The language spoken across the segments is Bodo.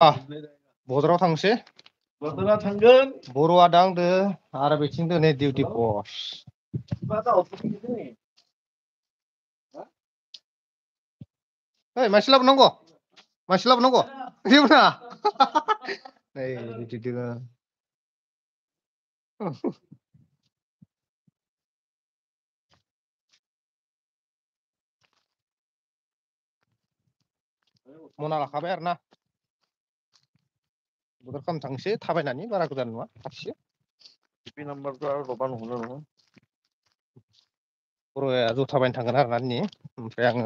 बदराव थांसै बदरा थांगोन बर'आ दांदो आरो बिथिं दोनै डिउटि पस्ट ओइ मानसि लाबोनांगौ जेबो नाङा नै बिदि दोङो मना लाखाबाय आरो ना बदर खालामनो थांसै थाबायनानै बारा गोजान नङा खाथिसो बे नाम्बारखौ आरो लबानो हमनो नङा बर'आ ज' थाबायनो थांगोन आरो ना दिनै ओमफ्राय आङो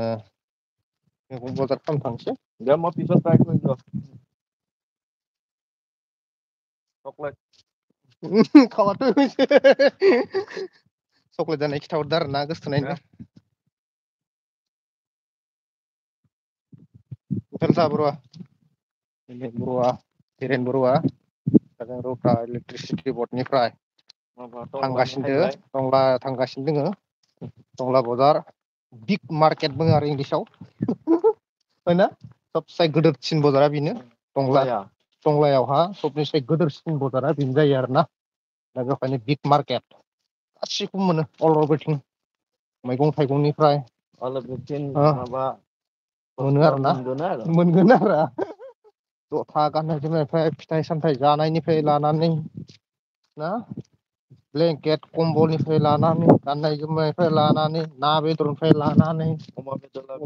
मैगं बाजार खालामनो थांसै दा मा पिছত बायगोन चक्लेट खावाथ' चक्लेट जानाय खिथाहरदो आरो ना गोसोथोनायनि बेथालसा बरुवा धीरेन बरुवा रौता इलेक्ट्रिसिटि बर्डनिफ्राय थांगासिनो दोङो टंला बजार बिग मार्केट बुङो आरो इंलिसाव सबसे गोदोरसिन बजारा बेनो टंलायावहा सबनिसाय गोदोरसिन बजारा बेनो जायो आरोना दा बेखायनो बिग मार्केट गासिखौबो मोनो अल एभ्रिथिं मैगं थाइगंनिफ्राय माबा मोनो आरोना मोनगोन आरो जथा गाननाय जोमनायनिफ्राय फिथाइ सामथाइ जानायनिफ्राय लानानै ना ब्लेंकेट कम्बलनिफ्राय लानानै गाननाय जोमनायनिफ्राय लानानै ना बेदरनिफ्राय लानानै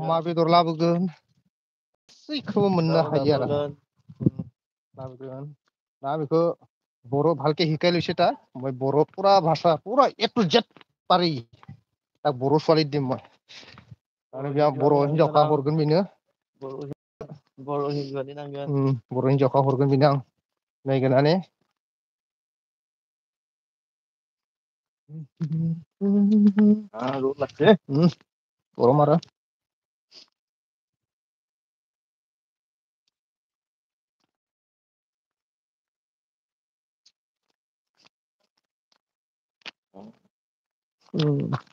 अमा बेदर लाबोगोन गासैखौबो मोननो हायो आरो लाबोगोन दा बेखौ बर' भालके हिकाइलुसै ता ओमफ्राय बर' पुरा भाषा पुरा ए टु जेड पारि दा बर' ছোৱালী दिम মই आरो बेयाव बर' हिनजावखा हरगोन बेनो बर' नांगोन बर' हिनजावखा हरगोन बेनो आं नायगोनानो गरम आरो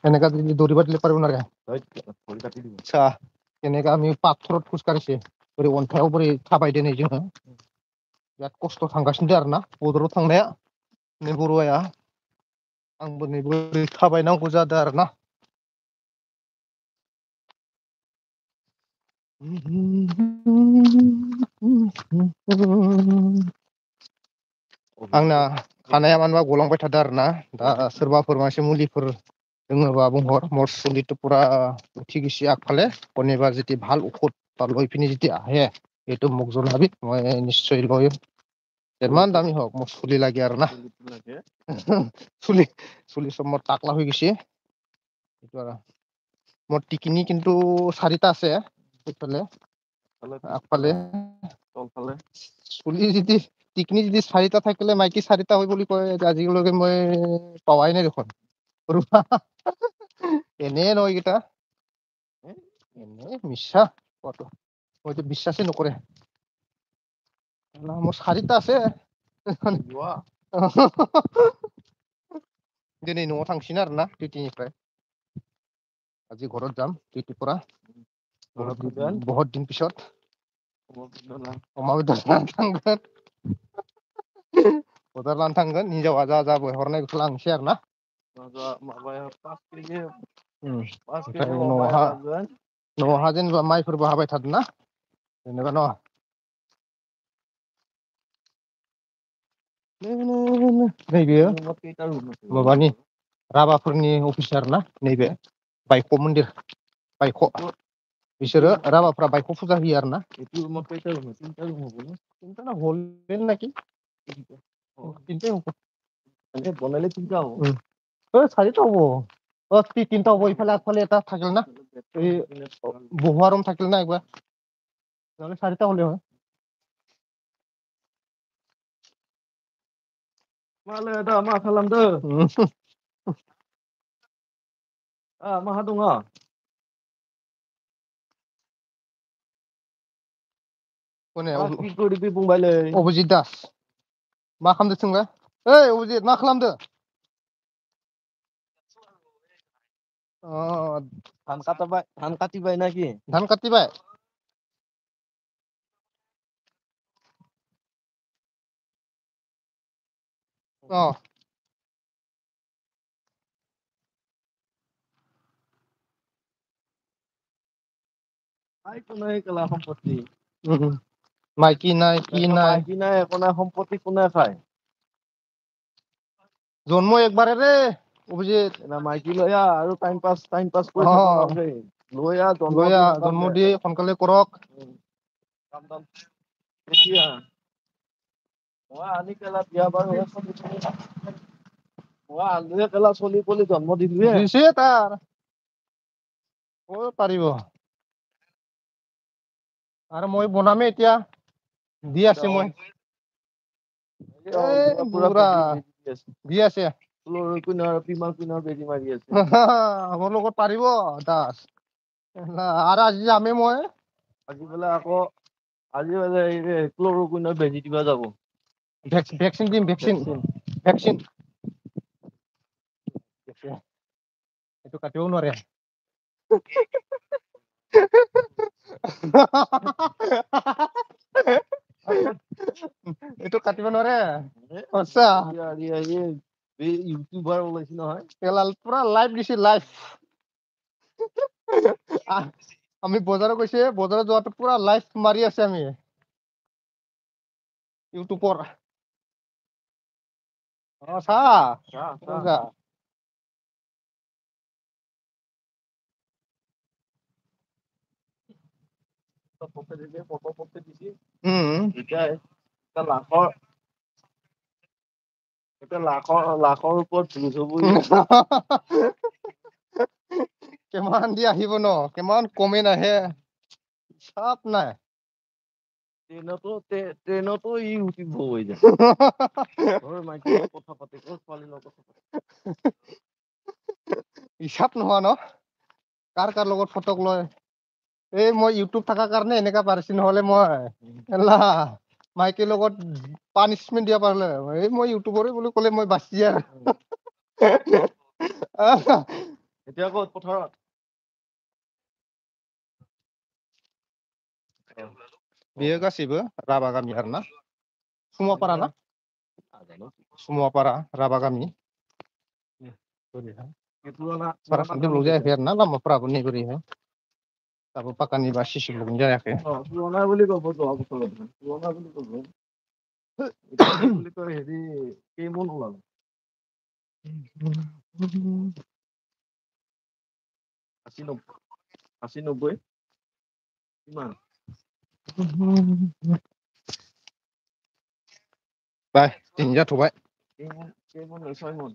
এনেকা যদি দৌৰিব দিলে পাৰিব নাৰে আচ্ছা এনেকা আমি পাথৰত খোজकाढिसे बोरै अन्थायाव बोरै थाबायदो नै जोङो बिराद खस्थ' थांगासिनो आरोना बदराव थांनाया नै बरुवाया आंबो नै बोरै थाबायनांगौ जादों आरोना आंना खानाया मानोबा गलांबाय थादों आरोना दा सोरबाफोर मानसि मुलिफोर दोङोबा बुंहर मोर चुलिটো পুরা উঠি গৈছে আগফালে শনিবাৰ যদি ভাল ঔষধ বা লৈ পিনি যদি আহে এইটো মোক জনাবি মই নিশ্চয় লৈ যিমান দামী হওক মোক চুলি লাগে আৰু না চুলি চব মোৰ টাকলা হৈ গৈছে এইটো আৰু মোৰ টিকিনি কিন্তু 4টা আছে এইফালে আগফালে চুলি যদি টিকনি যদি 4টা থাকিলে মাইকী 4টা হয় বুলি কয় আজিলৈকে মই পাৱাই নাই দেখোন এনে নহয় এইকেইটা এনে মিছা কোৱাটো মইতো বিশ্বাসেই নকৰে মোৰ 4টা আছে दिनै न'आव थांसिन आरोना डिउटिनिफ्राय আজি ঘৰত যাম ডিউটিৰ পৰা बहुत दिन পিছত अमा बेदर लानो थांगोन बजार लानो थांगोन हिनजावा जा जा हरनाय बेखौ लांसै आरो ना न'हा जेनेबा माइफोरबो हाबाय थादों ना जेनेबा न' नैबे माबानि राभाफोरनि अफिसार ना नैबे बायख' मन्दिर बायख' बिसोरो राभाफ्रा बायख' फुजा होयो आरो ना हललेन नाকি তিনটাই হ'ব বনালে তিনটা হ'ব 4টা হ'ব 3টা হ'ব ইফালে আগফালে এটা থাকিল না এই বহোৱা ৰুম থাকিল না একবাৰ নহ'লে 4টা হ'লে হয় मालाय दा मा खालामदों माहा दङ अभिजित दास मा खालामदों सोंलाय ओइ अभिजित मा खालामदों ধান কাটিবাই নাকি ধান কাটিबाय নাই কেলা সম্পত্তি মাইকী নাই কি নাই মাইকী নাই একো নাই সম্পত্তি কোনে খায় জন্ম একবাৰে ৰে অভিজিত মাইকী লৈ আৰু টাইম পাছ কৰি থাকো নালগে লৈ জন্ম দি সোনকালে কৰক এতিয়া মই আনি কেলা বিয়া বাৰু মই আলুৱে কেলা চলি পলি জন্ম দিলোৱে দিছে তাৰ পাৰিব আৰু মই বনামে এতিয়া দি আছে মই বুঢ়া দি আছে বেজি মাৰি আছে মোৰ লগত পাৰিব দাস আৰু আজি যামে মই আজি বোলে আকৌ আজি বোলে ক্ল'ৰকুইনৰ বেজি দিবা যাব ভেকচিন দিম ভেকচিন এইটো কাটিবও নোৱাৰে এইটো কাটিব নোৱাৰে সঁচা ইউটিউবাৰ ওলাইছে নহয় পুৰা লাইভ দিছে লাইভ আমি বজাৰত গৈছে বজাৰত যোৱাটো পুৰা লাইভ মাৰি আছে আমি ইউটিউবৰ চা লাখৰ ওপৰত কিমান দি আহিব ন কিমান কমেন্ট আহে চাপ নাই ট্ৰেইনতো ইউটিউব হৈ যায় কথা পাতে ছোৱালীৰ লগত হিচাপ নোহোৱা ন কাৰ লগত ফটো লয় এই মই ইউটিউব থকাৰ কাৰণে এনেকা পাৰিছো নহলে মই মাইকীৰ লগত পানিচমেন্ট দিয়া পাৰিলে এই মই ইউটিউবৰে বুলি ক'লে মই বাচি আৰু এতিয়া ক'ত পথাৰত बेयो गासैबो राभा गामि आरोना सुमापारा ना सुमापारा राभा गामि बारासान्दि ब्लक जायाखै आरो ना लामाफ्राबो नैबोरैहाय दाबो पाकानि बा सिसि ब्लक जायाखै पुৰণा বুলি ক'ब পুৰণা বুলি ক'ব বুলি কয় হেৰি কেইমন ওলাল 80-90 কিমান बाय 3000 थबाय কেইমন 6 मन